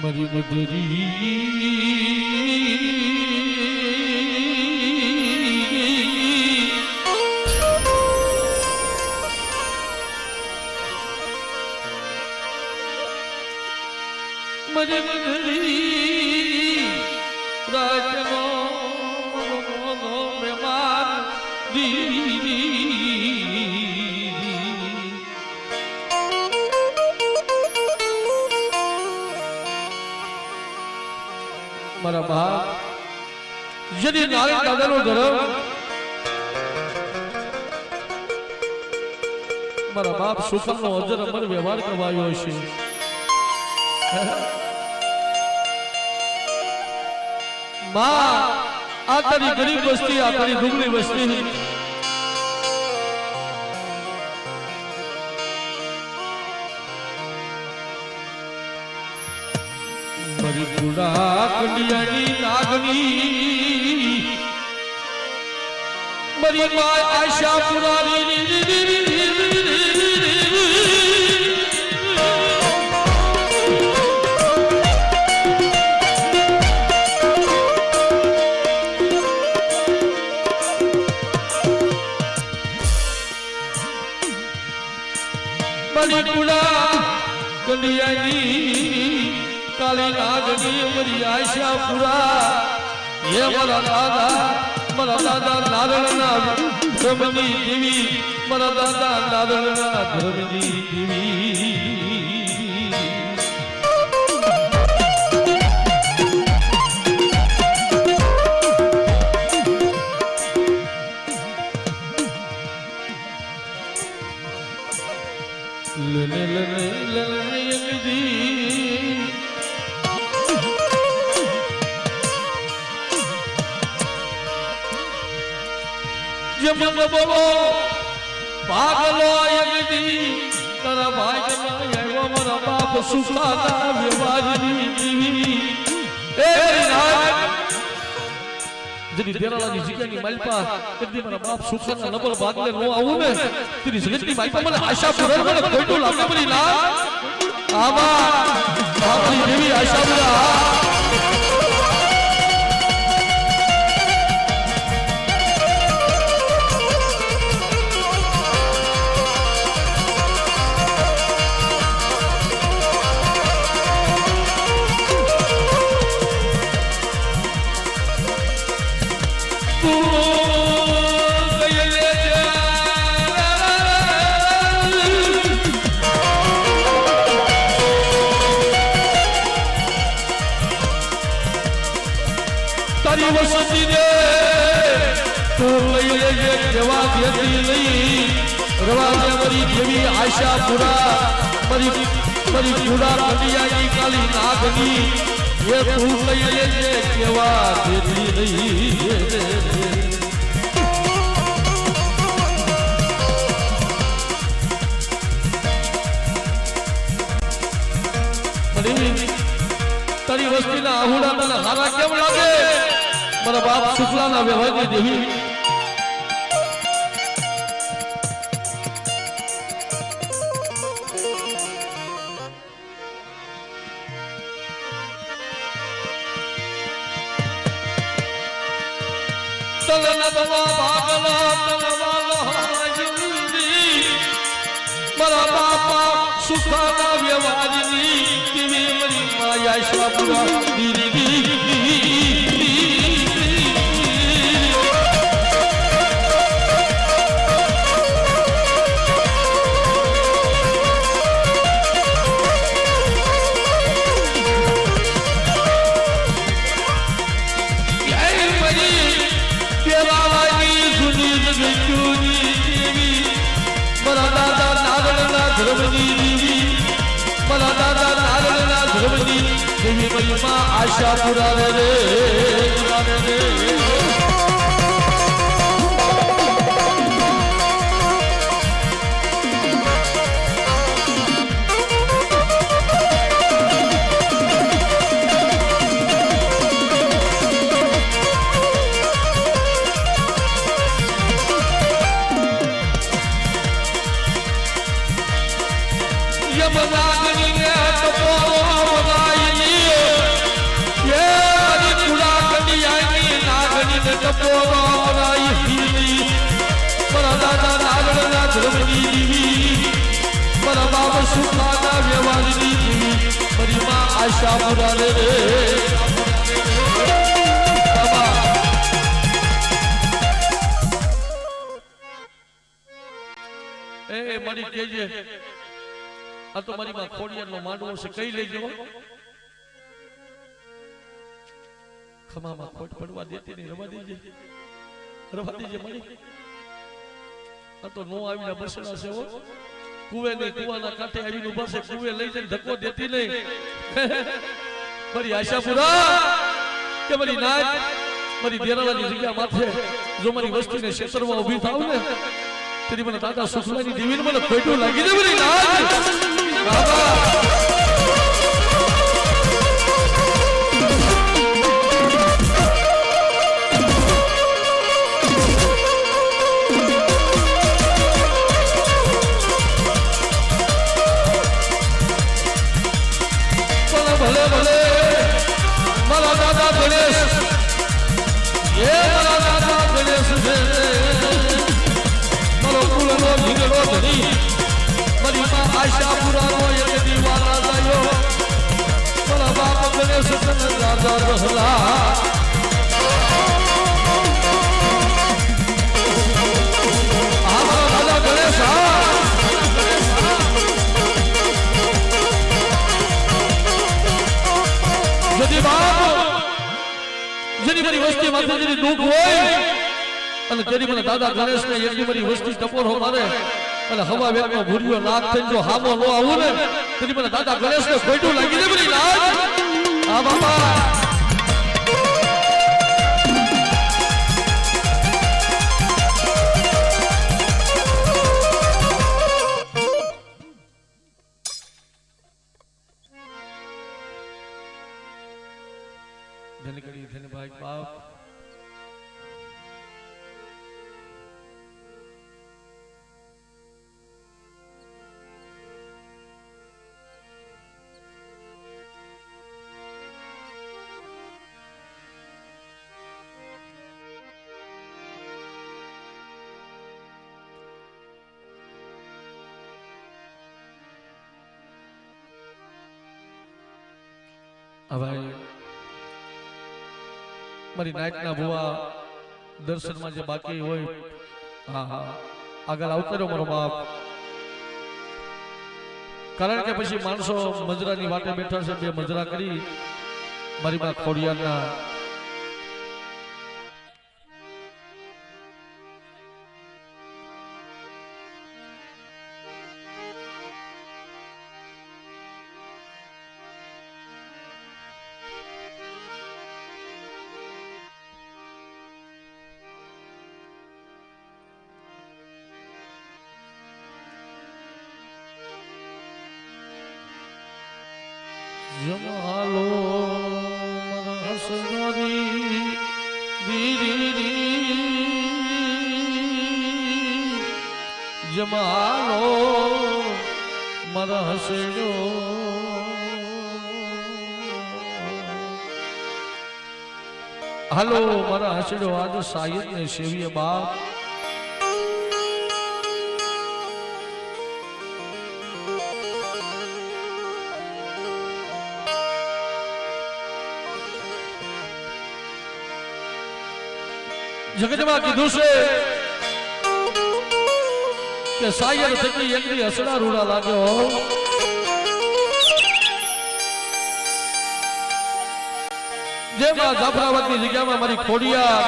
મારી મધુરી મારી મધુરી રાજનો મહેમાન મારા બા જેની નારાયણ દાદાનો ધર્મ મારા બાપ સુખનો અજર અમર વ્યવહાર કરવાયો છે. માં આ તારી ગરીબ વસ્તી, આ તારી ડુંગળી વસ્તી મારી ગુડા કંડિયાની નાગની મારી માં આશા પુરાની મારી ગુડા કંડિયાની કાલી નાગની મારી આશા પુરા હે મારા દાદા નારણના ધર્મની દેવી, મારા દાદા નારણના ધર્મની દેવી. જમન બોલો ભાગલો યગદી તારા ભાગનો આવ્યો મારા બાપ સુખાના વ્યવહારની દેવી. એ નાથ જદી દેરાલાની જગ્યાની માલપા કદી મારા બાપ સુખાના નબળ ભાગલે નો આવું ને તેરી જગતની માલપા મને આશા પૂરણ મને ખોટું લાગે મારી નાથ. આવા બાપની દેવી આશા પૂરા તારી વસતી દે તું લઈ લેજે કેવા દેતી લઈ રવા દે મારી દેવી આશા પૂરા મારી પૂરા કંડિયાની કાલી નાગની એ તું લઈ લેજે કેવા દેતી લઈ. તારી વસ્તીના આહુડા તને હારા કેમ લાગે મારા બાપ શુક્લાના વ્યવહારની દેવી. તલના દવા ભાગલા તલવાલો મારા બાપા સુખાના વ્યવહારની દેવી મારી માયા શાપુરા મારા દાદા નારણના ધર્મની દેવી, મારા દાદા નારણના ધર્મની દેવી મારી માં આશા પુરાવે રે. યમનાગની ને તપો બનાઈ સુખાના વ્યવહારની જીવી મારી માં આશા પુરાને રે એ મારી કેજે આ તો મારી માં ખોડિયારનો માંડવો છે કઈ લેજો ખમામાં ખોટ પડવા દેતી નહીં રવા દેજે મારી આ તો નો આવીને બસડા છે હો કુવે નહીં કુવાના કાંઠે આવીને ઉભા છે કુવે લઈ જઈને ધક્કો દેતી નહીં મારી આશાપુરા કે મારી નાચ મારી દેરાવાની જગ્યા માથે જો મારી વસ્તીને ક્ષેત્રમાં ઊભી થાવ ને તેરી મને દાદા સુખલાની દેવીને મને ખોટું લાગી દે મારી નાચ બાબા ભલે ભલે મારા દાદા ગણેશ એ મારા દાદા ગણેશ છે મારો કુળનો ભીગડો ધણી મારી માં આશાપુરાનો એક દીવાના જાયો મારા બાપ ગણેશ તન દાદા રહલા આ મારા દાદા ગણેશ જેની મારી વસ્તી માથે જેની દુઃખ હોય અને જેની મને દાદા ગણેશ ને એટલી મારી વસ્તી ટપોરો મારે અને હવા વેગનો ભૂર્યો નાક થઈને જો હામો નો આવું ને તેની મને દાદા ગણેશ ને ખોટું લાગી દે મારી નાક આ બાબા ધન ભાઈ બાપ ભાઈ મારી નાઈટના ભુવા દર્શનમાં જે બાકી હોય હા હા આગળ આવતો રહ્યો મારો બાપ કારણ કે પછી માણસો મજરાની વાટે બેઠા છે બે મજરા કરી મારી બા ખોડિયારના જમાલો મારા હસનારી જમાલો મારા હસડો હાલો મારા હસડો આજ સાયદ ને સેવીએ બાપ જગતમાં કીધું છે કે સાયર થકી એકની હસડા રૂડા લાગ્યો જેમાં જાફરાબાદની જગ્યામાં મારી ખોડિયા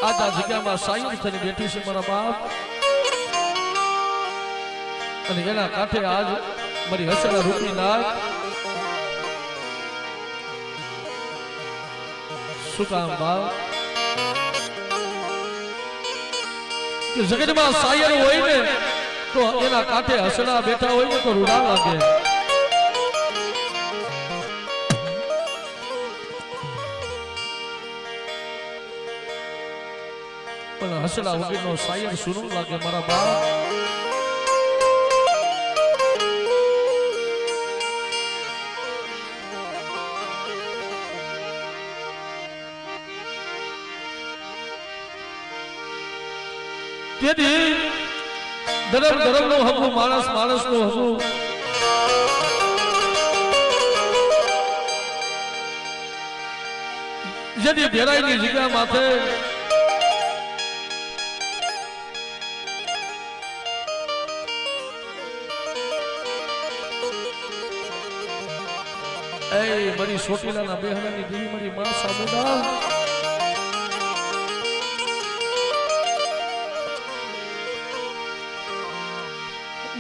આ જગ્યામાં સાયર થઈને બેઠી છે મારા બાપ અને એના કાંઠે આજ મારી હસડા રૂપી નાખ શું કામ બાપ કે જગતમાં સાયર હોય ને તો એના કાંઠે હસડા બેઠા હોય ને તો રૂડા લાગે પણ હસડા વગરનો સાયર સુનો લાગે મારા બાપ તેથી ધર્મ ધર્મનું હકું, માણસ માણસનું હકું. જેથી ભેરાઈની જગ્યા માથે મારી સોટીલાના બેહણાની દેવી મારી માં સામુડા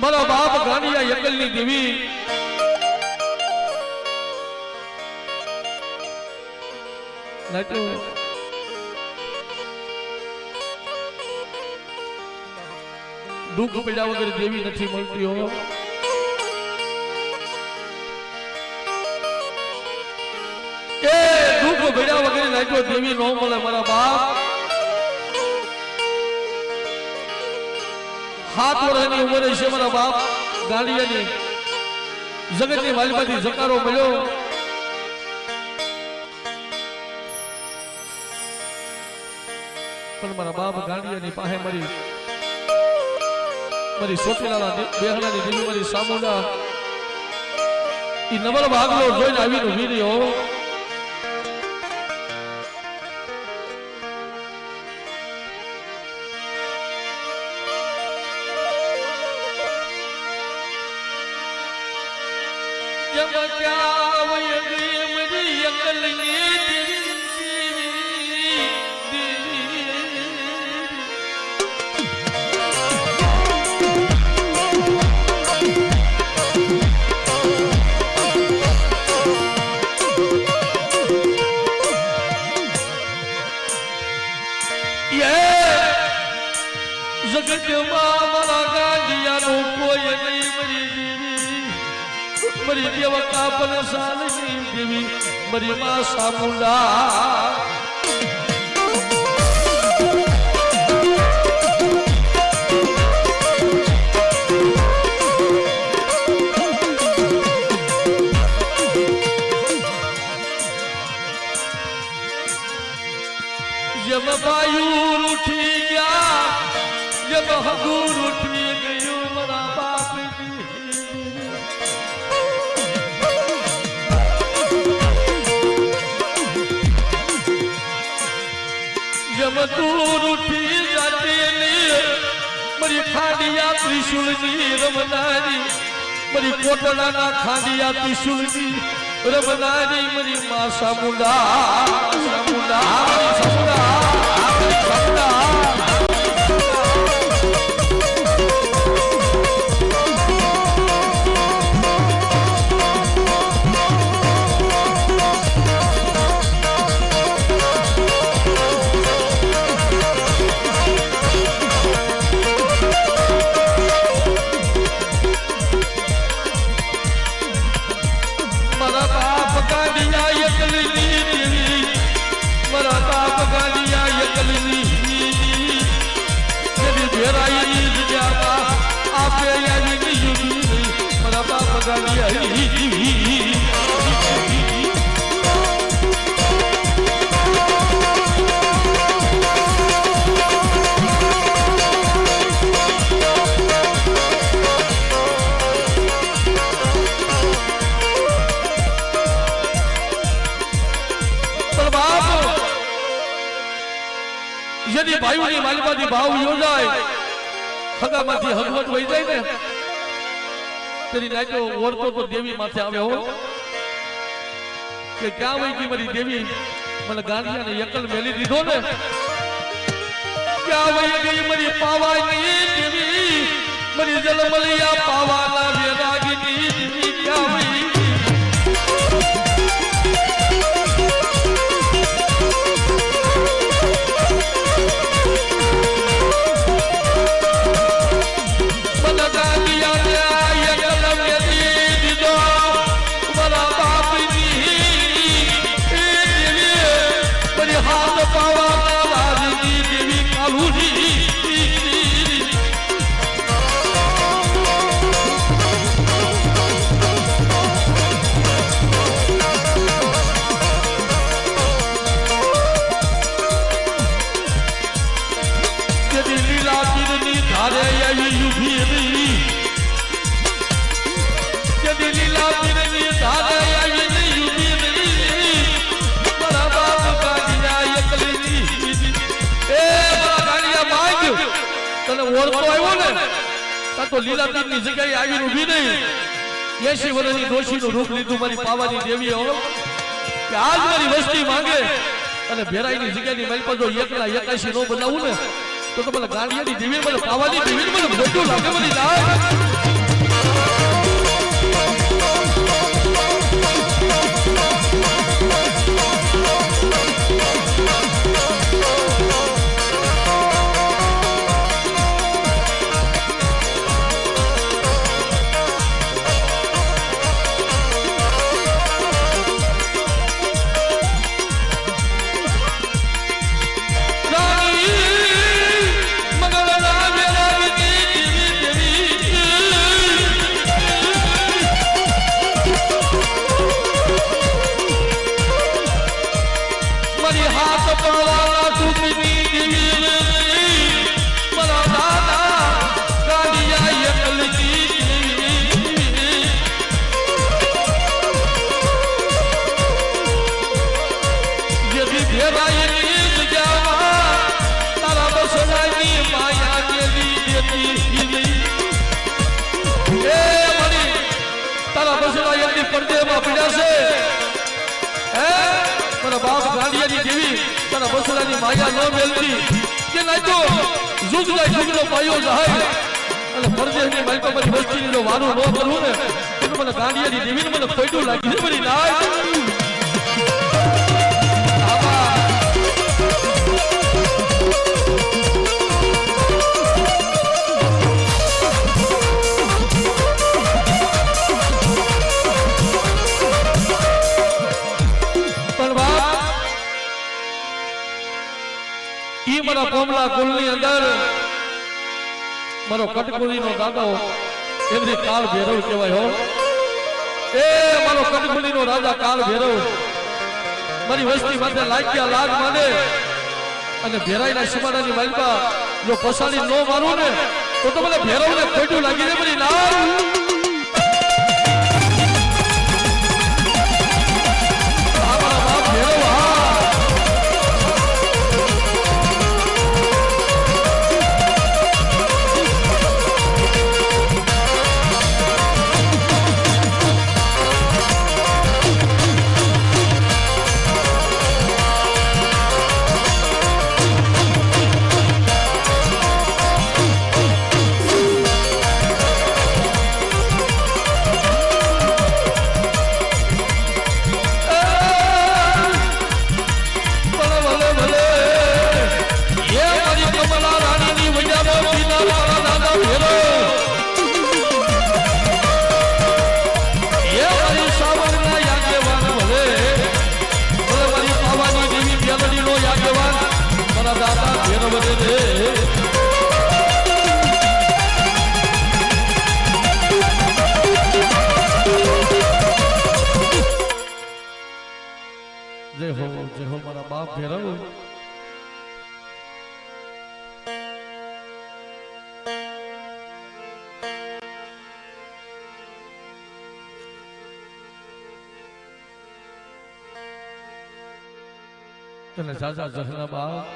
મારા બાપ ગાંડિયા યકલની દેવી દુઃખ પડ્યા વગર દેવી નથી મળતી હો. દુઃખ પડ્યા વગર નાખ્યો દેવી નો મળે મારા બાપ. 7 વર્ષની ઉંમરે છે મારા બાપ ગાંડિયાની જગતની વાલીમાંથી જકારો મળ્યો. પણ મારા બાપ ગાંડિયાની પાસે મારી સોટીલાના બેહણાની દેવી મારી સામુંડા ઈ નવલ ભાગલો જોઈને આવીને ઊભી રહ્યો. મરી દેવકા પલસાલની દેવી મરી માં સામુંડા જબ બાયુર ઉઠી ગયા જબ હગુર ઉઠી ગયું મારા બાપ दूर उठी जाते मरी खांडिया त्रिशूल जी रमनारी मरी कोटला ना खांडिया त्रिशूल जी रमनारी मरी मां सामुंडा सामुंडा सामुंडा सामुंडा यदि भाईओनी मालिकाથી ભાવ યોજાય ખગામાંથી હગવટ વહી જાય ને તેની નાઈતો ઓરતો તો દેવી માથે આવે હો કે ક્યાં વહી ગઈ મારી દેવી મને ગાંડિયાને એકલ મેલી દીધો ને ક્યાં વહી ગઈ મારી પાવાની દેવી મારી જલમલિયા પાવાના વેરાગીની દેવી ક્યાં વહી ઓળખો આવ્યો ને ત્યાં તો લીલાબેનની જગ્યાએ આવીને ઊભી નહીં 80 વર્ષની ડોશીનું રૂપ લીધું મારી પાવાની દેવીએ હો કે આજ મારી વસ્તી માંગે અને ભેરાઈની જગ્યાની મારી પાસે એકલા 81 નો બનાવું ને તો મને ગાંડિયાની દેવી મને પાવાની દેવી મને મોટું લાગે મને માયા ન મેલતી કે નહીં તો જુગનો પાયો જાય અને પરદેશની માલપાની વસ્તીની જો વારું ન કરું ને તો મને ગાંડિયાની દેવીને મને ખોટું લાગી છે બધી ના મારા કોમલા કુલની અંદર મારો કટકુલીનો દાદો એમની કાળ ભેરવ કહેવાય હો એ મારો કટકુલીનો રાજા કાળ ભેરવ મારી વસ્તી માથે લાગ્યા લાગ માંડે અને ભેરાઈના સીમાડાની માલપા જો પસાડી ન મારું ને તો મને ભેરવને ખોટું લાગી જાય મારી ના જય હો મારા બાપ ભેરવ તને જાજા જહના બાપ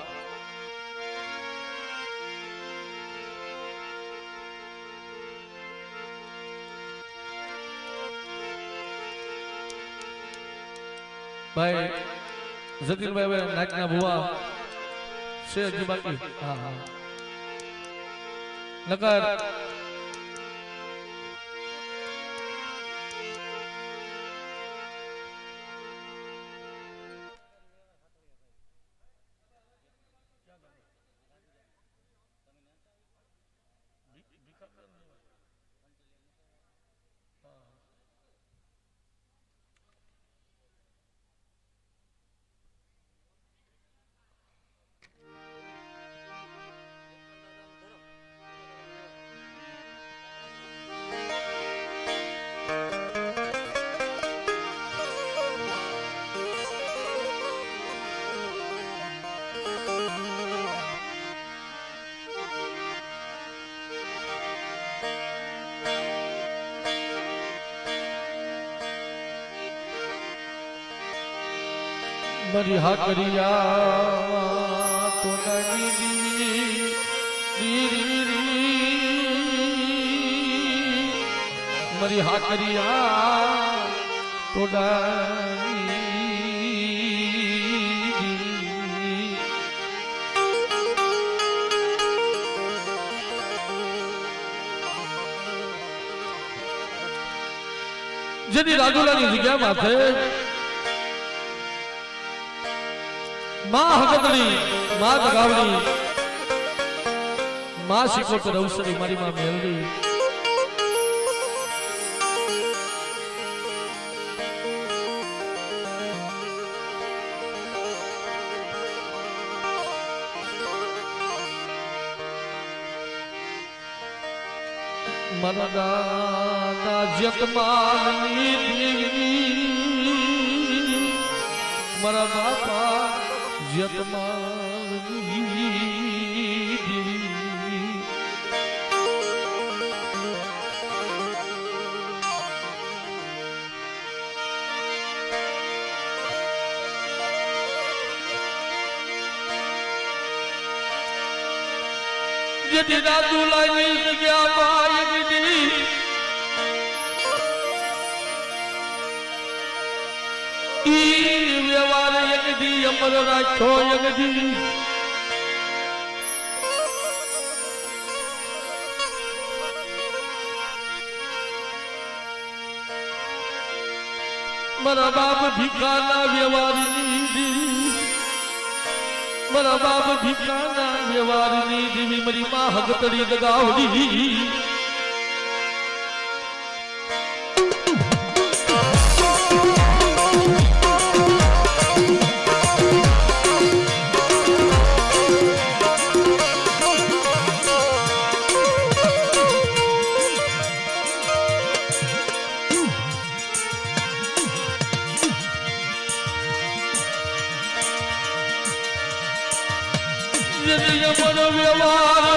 ભાઈ જતીનભાઈ હવે નાકના ભુવા છે હજી બાકી હા હા નકર मरी हाकरिया तो नगी दी મારી હાકરિયા ટોડાની જેની રાજુલાની જગ્યા માથે માં હગતડી માં દગાવડી માં શિકોતર અવસરી મારી માં મેલડી મારા દાદા જગમાલની દેવી મારા બાપા જગમાલની દેવી જેથી રાજુલાની જગ્યામાં વ્યવહાર યગદી અમર રાખો યગદી મારા બાપ ભીખાના વ્યવહારની મારા બાપ ભીખાના વ્યવહારની દેવી મારી માં હગતડી દગાવડી વ્યવહાર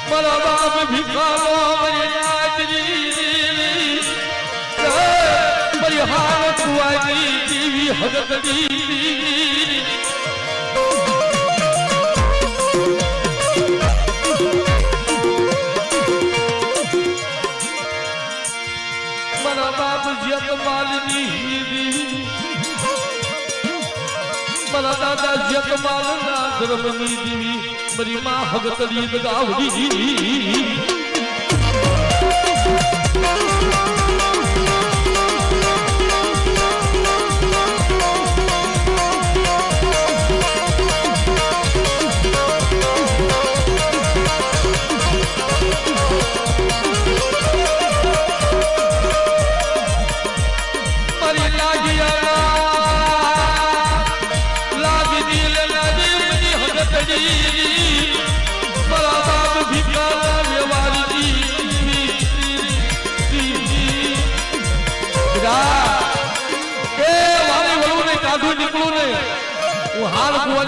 મારા બાપ ભીખાનો મારી નાજરી મારી હાલત વાગી દેવી હગતડી મારા બાપ જગમાલની દેવી મારા દાદા જગમાલના ધર્મની દેવી મારી માં હગતડી દગાવડી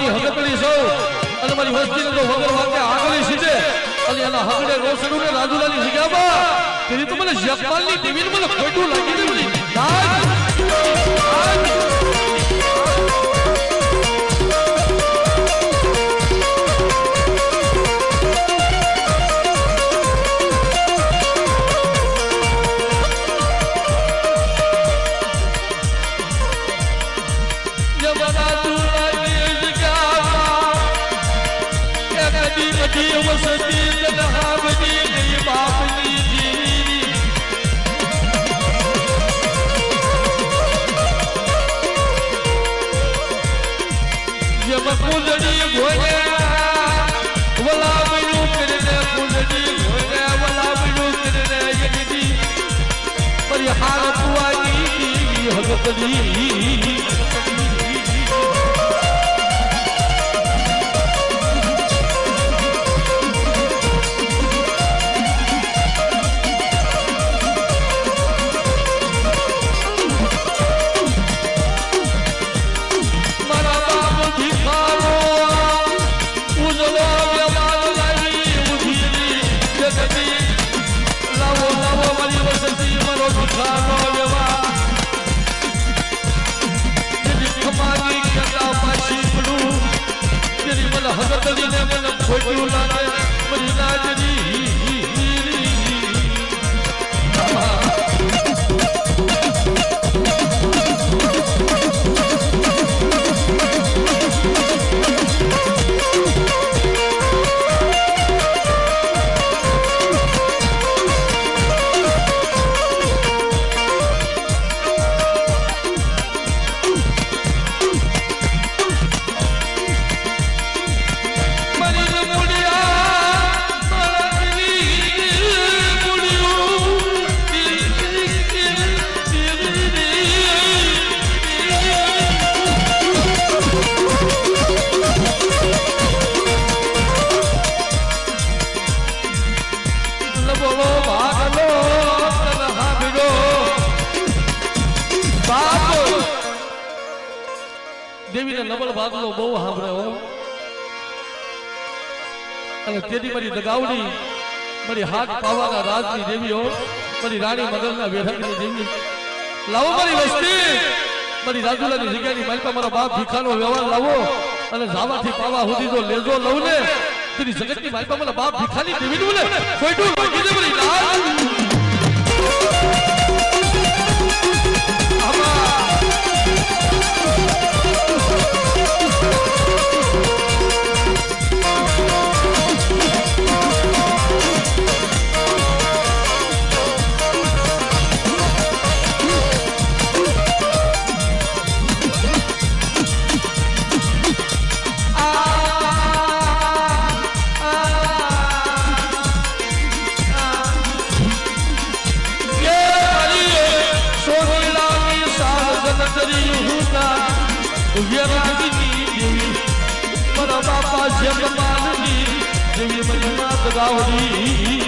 હગતડી સૌ અને મારી વસ્તીને તો વગર વાગે આગળ સીધે અને એના હગડે રોસડું ને રાજુલાની જગ્યામાં તેની તો મને જગમાલની દેવીને મને ખોટું લાગી ગયું કુંડળી ઘોડ્યા વલા બન્યું કરીને કુંડળી ઘોડ્યા વલા બન્યું કરીને યગદી મારી હાલત વાગી હગતડી હગતડીને મને ખોટું લાગે મારી નાજરી બોલો ભાગલો હાબીડો બાપ દેવીને નબળ ભાગલો બહુ સાંભળ્યો અને તેથી મારી દગાવડી મારી હાથ પાવાના રાજની દેવીઓ મારી રાણી મગલના વેઢકની દેવી લાવો મારી વસ્તી મારી રાજુલાની જગ્યાની માલપા મારા બાપ ભીખાનો વ્યવહાર લાવો અને જાવાથી પાવા સુધી જો લેજો લઉં ને તેની જગતની માલપા મારા બાપ ભીખાની દેવી નું ને કોઈટું રોકી દે મારી લાલ મારા બાપા જગમાનની દેવી મહિમા દગાવડી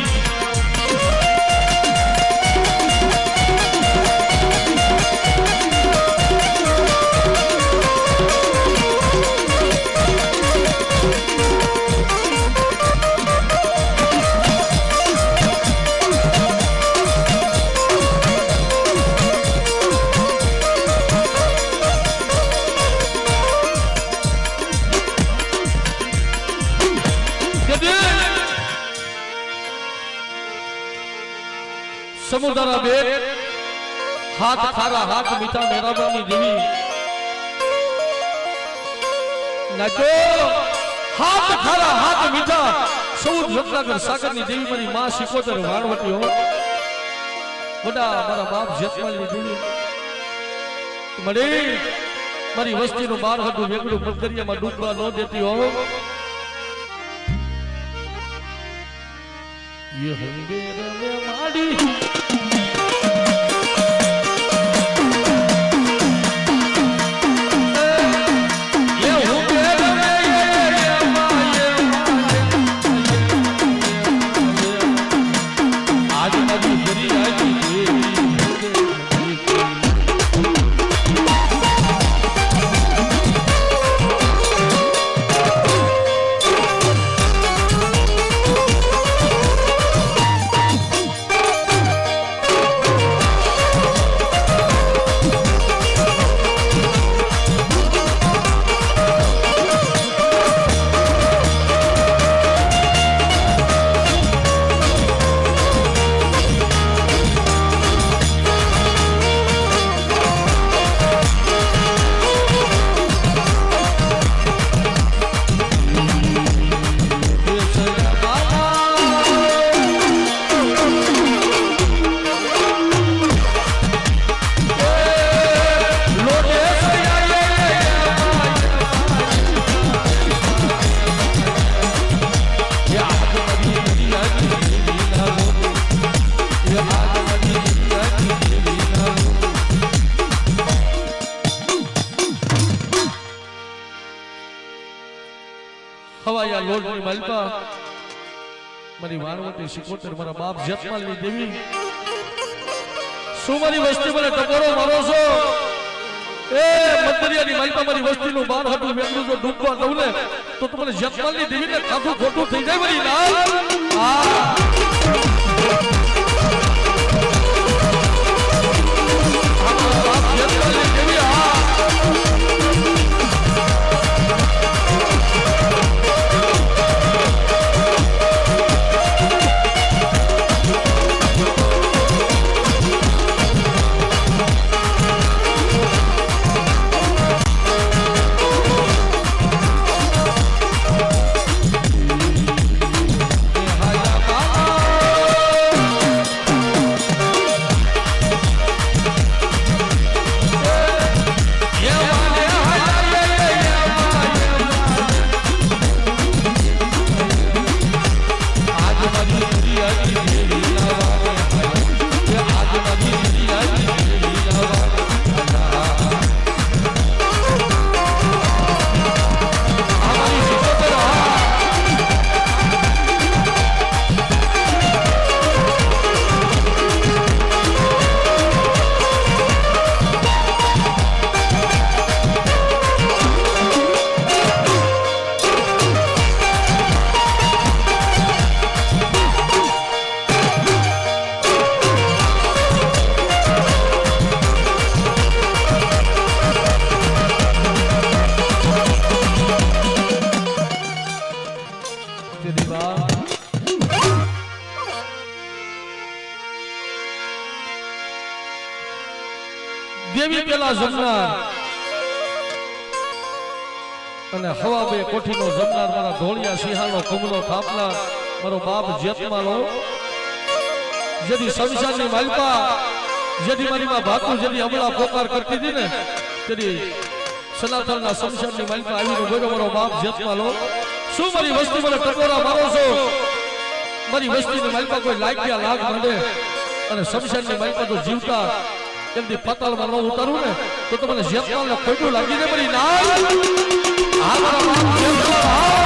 સમુદ્રના બેટ હાથ ખારા હાથ મીઠા મેરાબાની દેવી નાચો હાથ ખારા હાથ મીઠા સૌદ રત્નાકર સાગરની દેવી મારી માં શિકોતર વાણવટી હો વડા મારા બાપ જેતમાલની દેવી મળે મારી વસ્તીનું બાર હતું વેગળું પથરિયામાં ડૂબવા ન દેતી હો ये हंगेर में माड़ी હવાયા લોટની માલપા મારી વાણવટી શિકોતર મારા બાપ જેતમાલની દેવી શું મારી વસ્તી મને ટકોરો મારો છો એ મંદરિયાની માલપા મારી વસ્તીનું બાર હતું મેંદું જો ડૂબવા દઉં ને તો તમારે જેતમાલની દેવીને ખાધું ખોટું થઈ જાય મારી લાલ બાપ જેતમાલની દેવી દેવી પેલા જમનાર અને હવા બે કોઠીનો જમનાર મારા ધોળિયા સિંહાનો કુમનો થાપનાર મારો બાપ જેતમાલો જેથી શમશાનની માલપા જેથી મારી માં ભાતુ જેથી હમણાં પોકાર કરતી હતી ને તેની સનાતનના શમશાનની માલપા આવીને બોલ્યો મારો બાપ જેતમાલો શું મારી વસ્તી મને ટકોરા મારો છો મારી વસ્તીની માલપા કોઈ લાગ્યા લાગ માંડે અને શમશાનની માલપા તો જીવતા એમની પાતાળમાં ન ઉતારું ને તો તમને જેતમાલને ખોટું લાગી ને મારી ના આ મારા બાપ જેતમાલ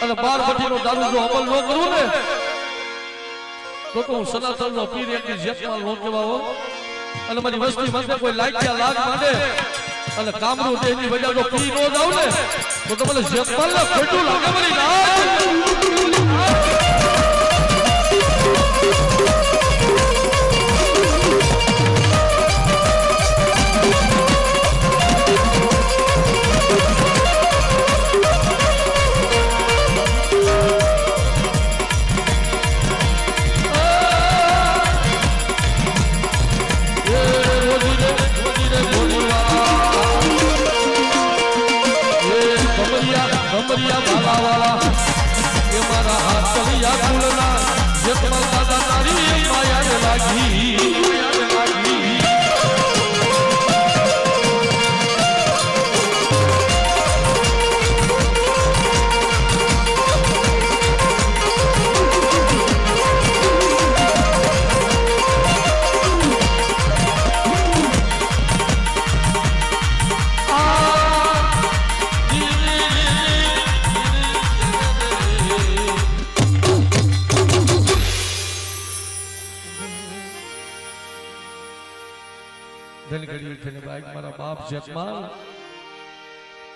અને 12 ભઠ્ઠીનો દારૂ જો અમલ ન કરું ને તો હું સનાતનનો પીર એક જેતમાલ નો કહેવાવો અને મારી વસ્તી માટે કોઈ લાગ્યા લાગ માંડે અને કામરૂ દેહની વજા જો પી નો જાવ ને તો તમને જેતમાલને ખોટું લાગે મારી ના મારા બાપ જેતમાલ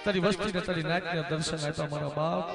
તારી વસ્તી ને તારી નાચ ને દર્શન આપ્યા મારા બાપ